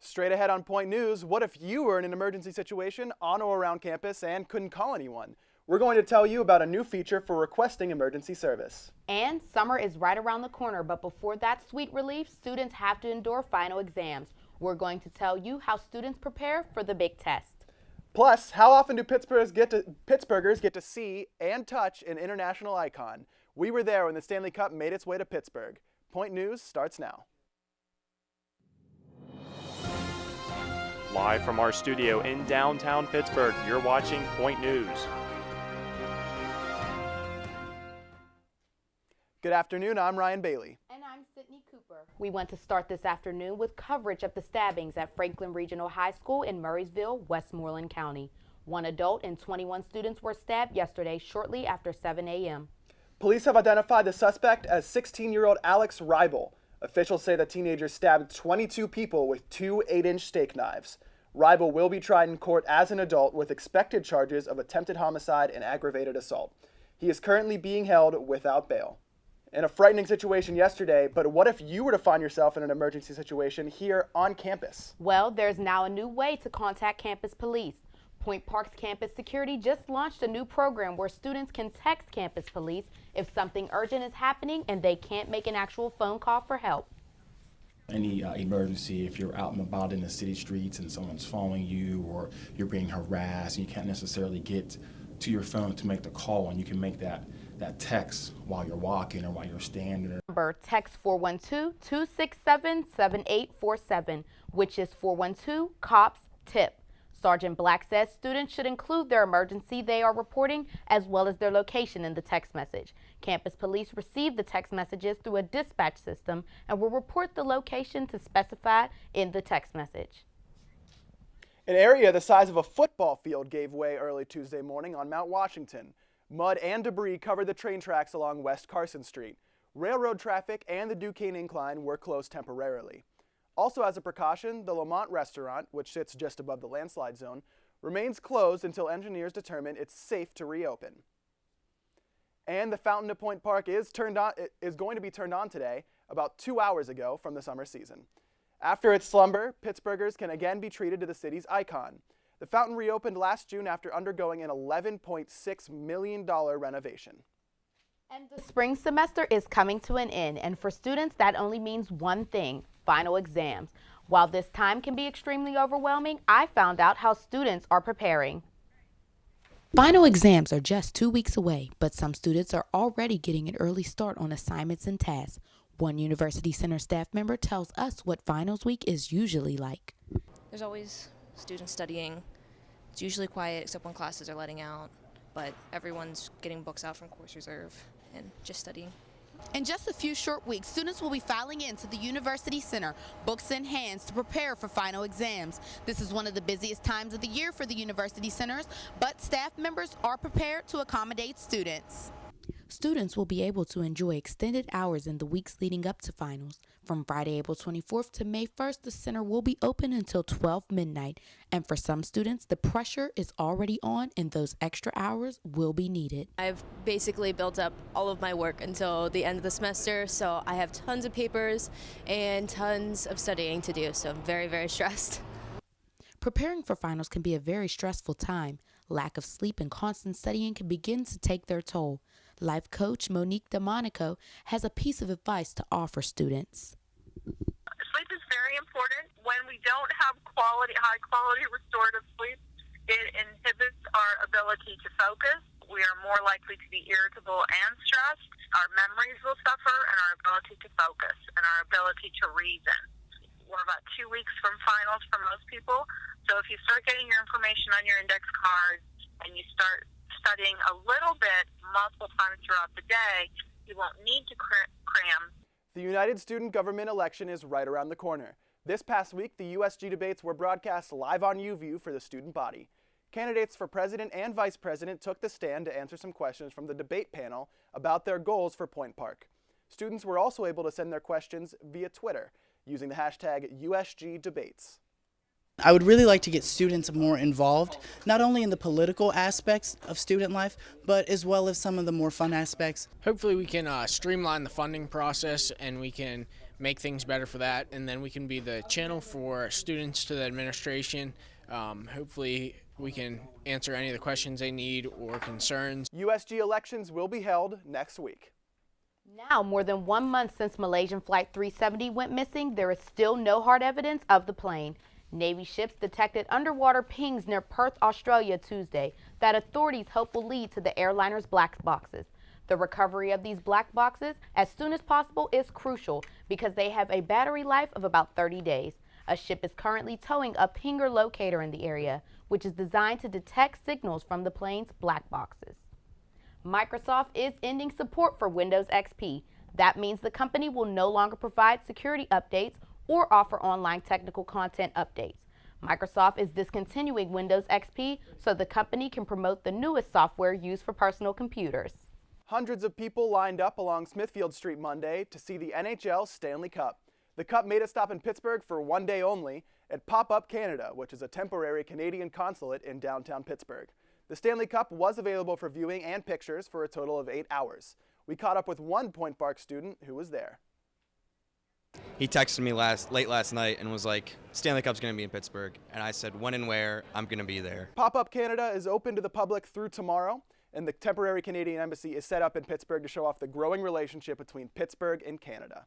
Straight ahead on Point News, what if you were in an emergency situation on or around campus and couldn't call anyone? We're going to tell you about a new feature for requesting emergency service. And summer is right around the corner, but before that sweet relief, students have to endure final exams. We're going to tell you how students prepare for the big test. Plus, how often do Pittsburghers get to see and touch an international icon? We were there when the Stanley Cup made its way to Pittsburgh. Point News starts now. Live from our studio in downtown Pittsburgh, you're watching Point News. Good afternoon, I'm Ryan Bailey. And I'm Sydney Cooper. We want to start this afternoon with coverage of the stabbings at Franklin Regional High School in Murraysville, Westmoreland County. One adult and 21 students were stabbed yesterday shortly after 7 a.m. Police have identified the suspect as 16-year-old Alex Reibel. Officials say the teenager stabbed 22 people with two 8-inch steak knives. Reibel will be tried in court as an adult with expected charges of attempted homicide and aggravated assault. He is currently being held without bail. In a frightening situation yesterday, but what if you were to find yourself in an emergency situation here on campus? Well, there's now a new way to contact campus police. Point Park's campus security just launched a new program where students can text campus police if something urgent is happening and they can't make an actual phone call for help. Any emergency, if you're out and about in the city streets and someone's following you or you're being harassed and you can't necessarily get to your phone to make the call, and you can make that text while you're walking or while you're standing. Number, text 412-267-7847, which is 412-COPS-TIP. Sergeant Black says students should include their emergency they are reporting as well as their location in the text message. Campus police receive the text messages through a dispatch system and will report the location to specify in the text message. An area the size of a football field gave way early Tuesday morning on Mount Washington. Mud and debris covered the train tracks along West Carson Street. Railroad traffic and the Duquesne Incline were closed temporarily. Also, as a precaution, the Lamont restaurant, which sits just above the landslide zone, remains closed until engineers determine it's safe to reopen. And the fountain at Point Park is going to be turned on today, about 2 hours ago from the summer season. After its slumber, Pittsburghers can again be treated to the city's icon. The fountain reopened last June after undergoing an $11.6 million renovation. And the spring semester is coming to an end, and for students that only means one thing: final exams. While this time can be extremely overwhelming, I found out how students are preparing. Final exams are just 2 weeks away, but some students are already getting an early start on assignments and tasks. One University Center staff member tells us what finals week is usually like. There's always students studying. It's usually quiet except when classes are letting out, but everyone's getting books out from course reserve and just studying. In just a few short weeks, students will be filing into the University Center, books in hands, to prepare for final exams. This is one of the busiest times of the year for the University Centers, but staff members are prepared to accommodate students. Students will be able to enjoy extended hours in the weeks leading up to finals. From Friday, April 24th to May 1st, the center will be open until 12 midnight. And for some students, the pressure is already on and those extra hours will be needed. I've basically built up all of my work until the end of the semester, so I have tons of papers and tons of studying to do, so I'm very, very stressed. Preparing for finals can be a very stressful time. Lack of sleep and constant studying can begin to take their toll. Life coach Monique DeMonico has a piece of advice to offer students. Sleep is very important. When we don't have high quality restorative sleep, it inhibits our ability to focus. We are more likely to be irritable and stressed. Our memories will suffer, and our ability to focus and our ability to reason. We're about 2 weeks from finals for most people. So if you start getting your information on your index cards and you start studying a little bit multiple times throughout the day, you won't need to cram. The United Student Government election is right around the corner. This past week, the USG debates were broadcast live on UView for the student body. Candidates for president and vice president took the stand to answer some questions from the debate panel about their goals for Point Park. Students were also able to send their questions via Twitter using the hashtag USGDebates. I would really like to get students more involved, not only in the political aspects of student life, but as well as some of the more fun aspects. Hopefully we can streamline the funding process and we can make things better for that, and then we can be the channel for students to the administration. Hopefully we can answer any of the questions they need or concerns. USG elections will be held next week. Now, more than 1 month since Malaysian Flight 370 went missing, there is still no hard evidence of the plane. Navy ships detected underwater pings near Perth, Australia Tuesday that authorities hope will lead to the airliner's black boxes. The recovery of these black boxes as soon as possible is crucial because they have a battery life of about 30 days. A ship is currently towing a pinger locator in the area, which is designed to detect signals from the plane's black boxes. Microsoft is ending support for Windows XP. That means the company will no longer provide security updates or offer online technical content updates. Microsoft is discontinuing Windows XP so the company can promote the newest software used for personal computers. Hundreds of people lined up along Smithfield Street Monday to see the NHL Stanley Cup. The Cup made a stop in Pittsburgh for one day only at Pop-Up Canada, which is a temporary Canadian consulate in downtown Pittsburgh. The Stanley Cup was available for viewing and pictures for a total of 8 hours. We caught up with one Point Park student who was there. He texted me late last night and was like, Stanley Cup's going to be in Pittsburgh. And I said, when and where, I'm going to be there. Pop-Up Canada is open to the public through tomorrow, and the temporary Canadian Embassy is set up in Pittsburgh to show off the growing relationship between Pittsburgh and Canada.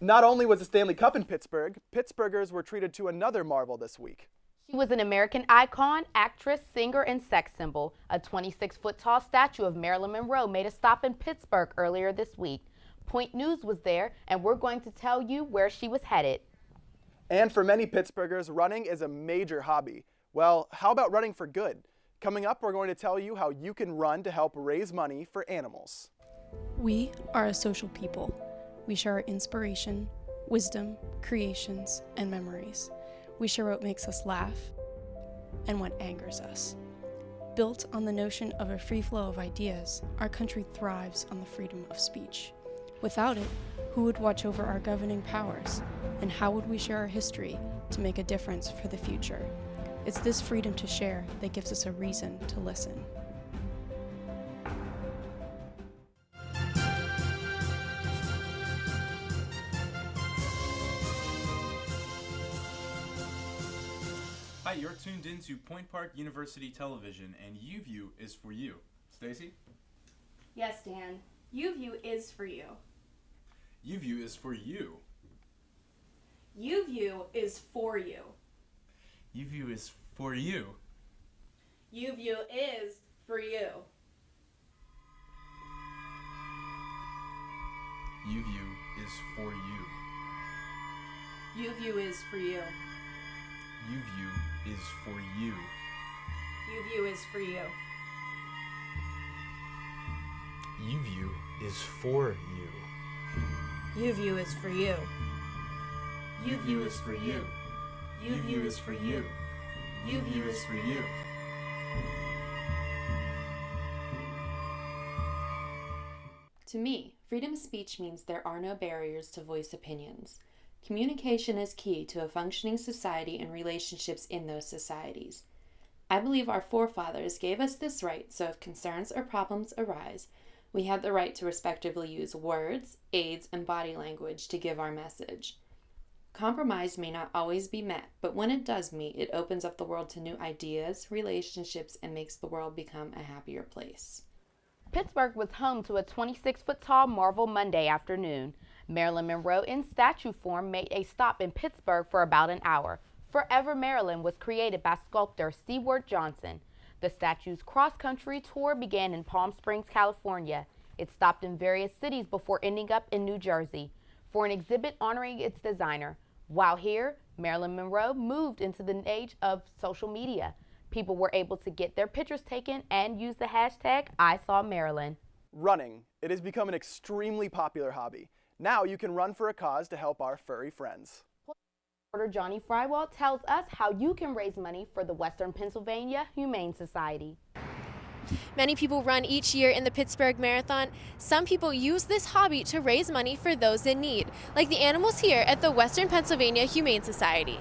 Not only was the Stanley Cup in Pittsburgh, Pittsburghers were treated to another marvel this week. She was an American icon, actress, singer, and sex symbol. A 26-foot-tall statue of Marilyn Monroe made a stop in Pittsburgh earlier this week. Point News was there, and we're going to tell you where she was headed. And for many Pittsburghers, running is a major hobby. Well, how about running for good? Coming up, we're going to tell you how you can run to help raise money for animals. We are a social people. We share our inspiration, wisdom, creations, and memories. We share what makes us laugh and what angers us. Built on the notion of a free flow of ideas, our country thrives on the freedom of speech. Without it, who would watch over our governing powers? And how would we share our history to make a difference for the future? It's this freedom to share that gives us a reason to listen. Hi, you're tuned in to Point Park University Television, and UView is for you. Stacy? Yes, Dan. UView is for you. UView is for you. UView is for you. UView is for you. UView is for you. UView is for you. UView is for you. UView is for you. UView is for you. UView is for you. UView is for you. UView is for you. UView is for you. UView is for you. To me, freedom of speech means there are no barriers to voice opinions. Communication is key to a functioning society and relationships in those societies. I believe our forefathers gave us this right so if concerns or problems arise, we have the right to respectively use words, aids, and body language to give our message. Compromise may not always be met, but when it does meet, it opens up the world to new ideas, relationships, and makes the world become a happier place. Pittsburgh was home to a 26-foot-tall Marvel Monday afternoon. Marilyn Monroe in statue form made a stop in Pittsburgh for about an hour. Forever Marilyn was created by sculptor Seward Johnson. The statue's cross-country tour began in Palm Springs, California. It stopped in various cities before ending up in New Jersey for an exhibit honoring its designer. While here, Marilyn Monroe moved into the age of social media. People were able to get their pictures taken and use the hashtag #ISawMarilyn. Running. It has become an extremely popular hobby. Now you can run for a cause to help our furry friends. Reporter Johnny Frywald tells us how you can raise money for the Western Pennsylvania Humane Society. Many people run each year in the Pittsburgh Marathon. Some people use this hobby to raise money for those in need, like the animals here at the Western Pennsylvania Humane Society.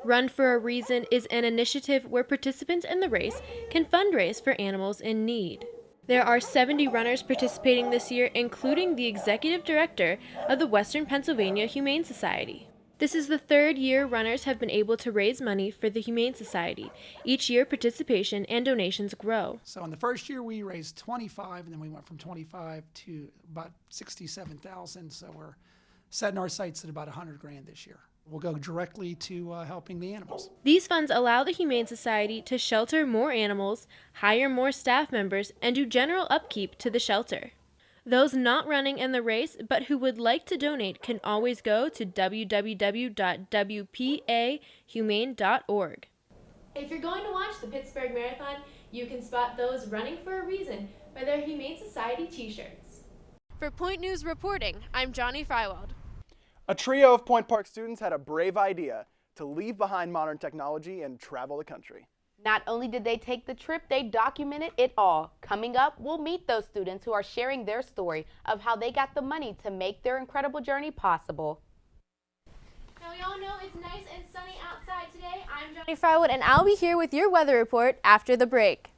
Run for a Reason is an initiative where participants in the race can fundraise for animals in need. There are 70 runners participating this year, including the executive director of the Western Pennsylvania Humane Society. This is the third year runners have been able to raise money for the Humane Society. Each year, participation and donations grow. So in the first year, we raised 25, and then we went from 25 to about 67,000. So we're setting our sights at about 100 grand this year. We'll go directly to helping the animals. These funds allow the Humane Society to shelter more animals, hire more staff members, and do general upkeep to the shelter. Those not running in the race but who would like to donate can always go to www.wpahumane.org. If you're going to watch the Pittsburgh Marathon, you can spot those running for a reason by their Humane Society t-shirts. For Point News Reporting, I'm Johnny Frywald. A trio of Point Park students had a brave idea to leave behind modern technology and travel the country. Not only did they take the trip, they documented it all. Coming up, we'll meet those students who are sharing their story of how they got the money to make their incredible journey possible. Now we all know it's nice and sunny outside today. I'm Johnny Frywald, and I'll be here with your weather report after the break.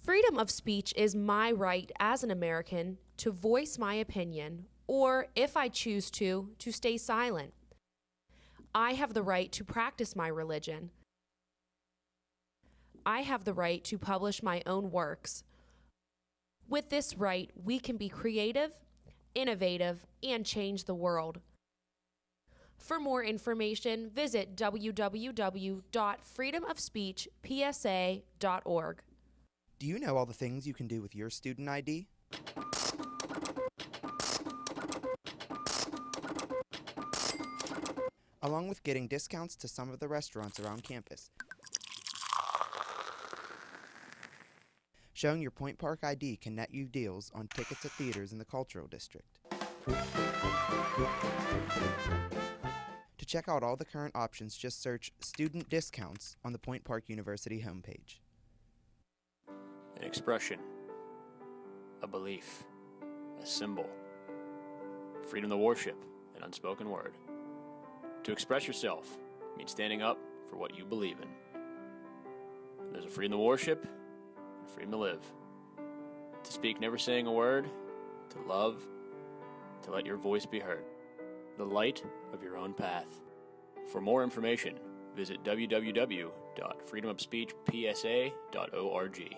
Freedom of speech is my right as an American to voice my opinion, or if I choose to stay silent. I have the right to practice my religion. I have the right to publish my own works. With this right, we can be creative, innovative, and change the world. For more information, visit www.freedomofspeechpsa.org. Do you know all the things you can do with your student ID? Along with getting discounts to some of the restaurants around campus. Showing your Point Park ID can net you deals on tickets at theaters in the Cultural District. To check out all the current options, just search Student Discounts on the Point Park University homepage. An expression, a belief, a symbol, freedom to worship, an unspoken word. To express yourself means standing up for what you believe in. There's a freedom to worship and a freedom to live. To speak never saying a word, to love, to let your voice be heard. The light of your own path. For more information, visit www.freedomofspeechpsa.org.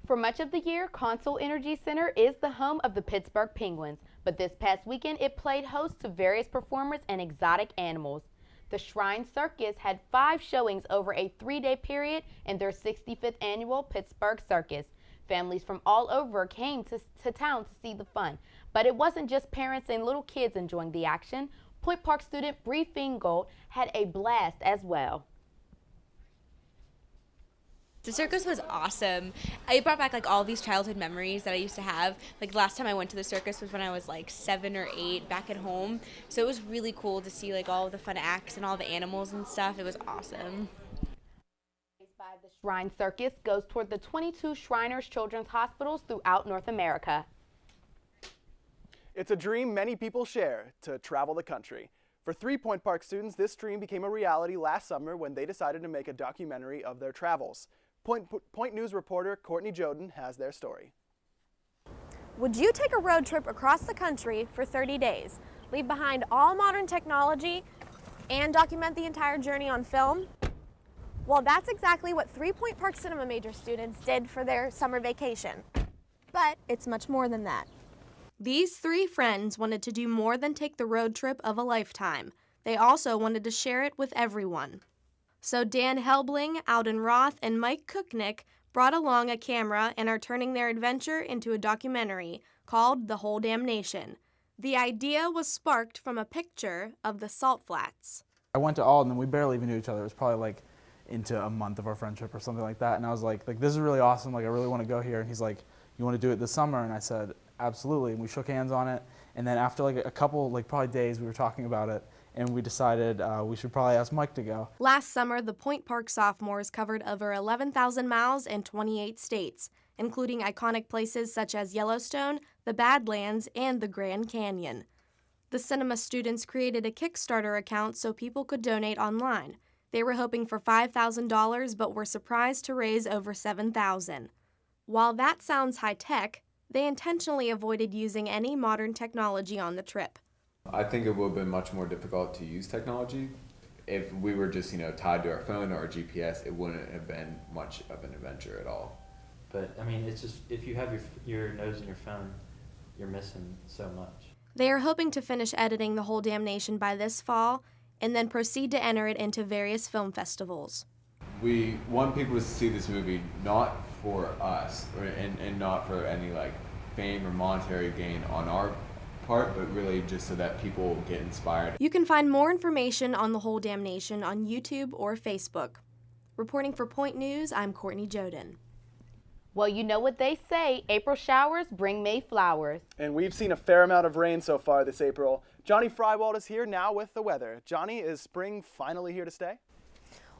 For much of the year, Consol Energy Center is the home of the Pittsburgh Penguins, but this past weekend it played host to various performers and exotic animals. The Shrine Circus had 5 showings over a 3-day period in their 65th annual Pittsburgh Circus. Families from all over came to town to see the fun, but it wasn't just parents and little kids enjoying the action. Point Park student Bree Fingold had a blast as well. The circus was awesome. It brought back all these childhood memories that I used to have. Last time I went to the circus was when I was 7 or 8 back at home. So it was really cool to see all of the fun acts and all the animals and stuff. It was awesome. By the Shrine Circus goes toward the 22 Shriners Children's Hospitals throughout North America. It's a dream many people share, to travel the country. For 3 Point Park students, this dream became a reality last summer when they decided to make a documentary of their travels. Point News reporter Courtney Joden has their story. Would you take a road trip across the country for 30 days, leave behind all modern technology, and document the entire journey on film? Well, that's exactly what 3 Point Park Cinema major students did for their summer vacation. But it's much more than that. These 3 friends wanted to do more than take the road trip of a lifetime. They also wanted to share it with everyone. So Dan Helbling, Alden Roth, and Mike Cooknick brought along a camera and are turning their adventure into a documentary called The Whole Damn Nation. The idea was sparked from a picture of the Salt Flats. I went to Alden and we barely even knew each other. It was probably into a month of our friendship or something like that. And I was like this is really awesome. I really want to go here. And he's like, you want to do it this summer? And I said, absolutely. And we shook hands on it. And then after like a couple, like probably days, we were talking about it, and we decided we should probably ask Mike to go. Last summer, the Point Park sophomores covered over 11,000 miles in 28 states, including iconic places such as Yellowstone, the Badlands, and the Grand Canyon. The cinema students created a Kickstarter account so people could donate online. They were hoping for $5,000 but were surprised to raise over $7,000. While that sounds high-tech, they intentionally avoided using any modern technology on the trip. I think it would have been much more difficult to use technology. If we were just, tied to our phone or our GPS, it wouldn't have been much of an adventure at all. But I mean, it's just, if you have your nose in your phone, you're missing so much. They are hoping to finish editing The Whole Damnation by this fall and then proceed to enter it into various film festivals. We want people to see this movie not for us and not for any fame or monetary gain on our part, but really just so that people get inspired. You can find more information on The Whole Damnation on YouTube or Facebook. Reporting for Point News, I'm Courtney Joden. Well, you know what they say, April showers bring May flowers. And we've seen a fair amount of rain so far this April. Johnny Frywald is here now with the weather. Johnny, is spring finally here to stay?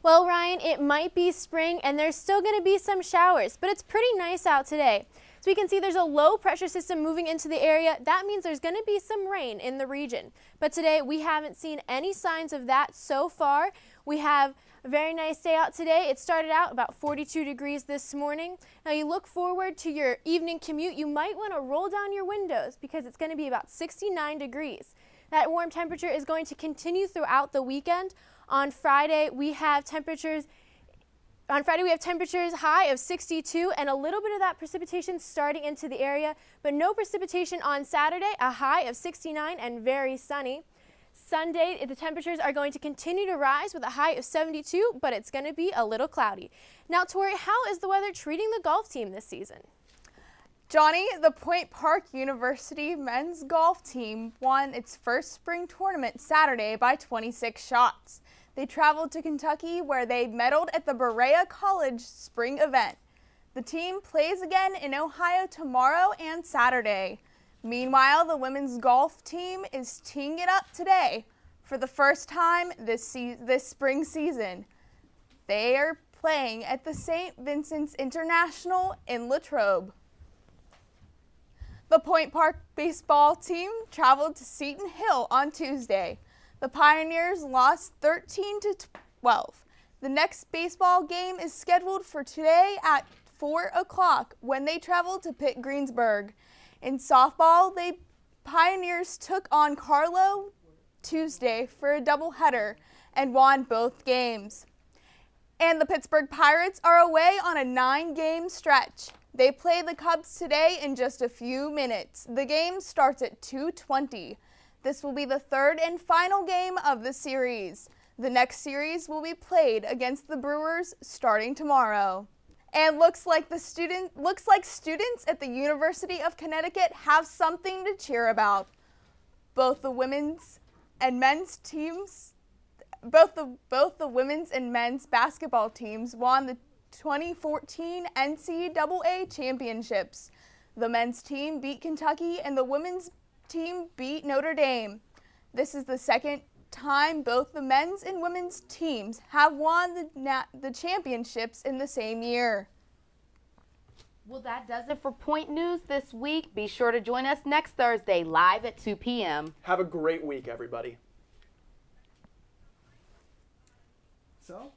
Well, Ryan, it might be spring and there's still going to be some showers, but it's pretty nice out today. So we can see there's a low pressure system moving into the area. That means there's going to be some rain in the region. But today we haven't seen any signs of that so far. We have a very nice day out today. It started out about 42 degrees this morning. Now you look forward to your evening commute, you might want to roll down your windows because it's going to be about 69 degrees. That warm temperature is going to continue throughout the weekend. On Friday, we have temperatures high of 62 and a little bit of that precipitation starting into the area, but no precipitation on Saturday, a high of 69 and very sunny. Sunday, the temperatures are going to continue to rise with a high of 72, but it's going to be a little cloudy. Now, Tori, how is the weather treating the golf team this season? Johnny, the Point Park University men's golf team won its first spring tournament Saturday by 26 shots. They traveled to Kentucky where they medaled at the Berea College spring event. The team plays again in Ohio tomorrow and Saturday. Meanwhile, the women's golf team is teeing it up today for the first time this spring season. They are playing at the St. Vincent's International in Latrobe. The Point Park baseball team traveled to Seton Hill on Tuesday. The Pioneers lost 13-12. The next baseball game is scheduled for today at 4 o'clock when they travel to Pitt Greensburg. In softball, the Pioneers took on Carlo Tuesday for a doubleheader and won both games. And the Pittsburgh Pirates are away on a 9-game stretch. They play the Cubs today in just a few minutes. The game starts at 2:20. This will be the third and final game of the series. The next series will be played against the Brewers starting tomorrow. And looks like students at the University of Connecticut have something to cheer about. Both the women's and men's teams, both the women's and men's basketball teams won the 2014 NCAA championships. The men's team beat Kentucky and the women's team beat Notre Dame. This is the second time both the men's and women's teams have won the championships in the same year. Well, that does it for Point News this week. Be sure to join us next Thursday live at 2 p.m. Have a great week, everybody. So.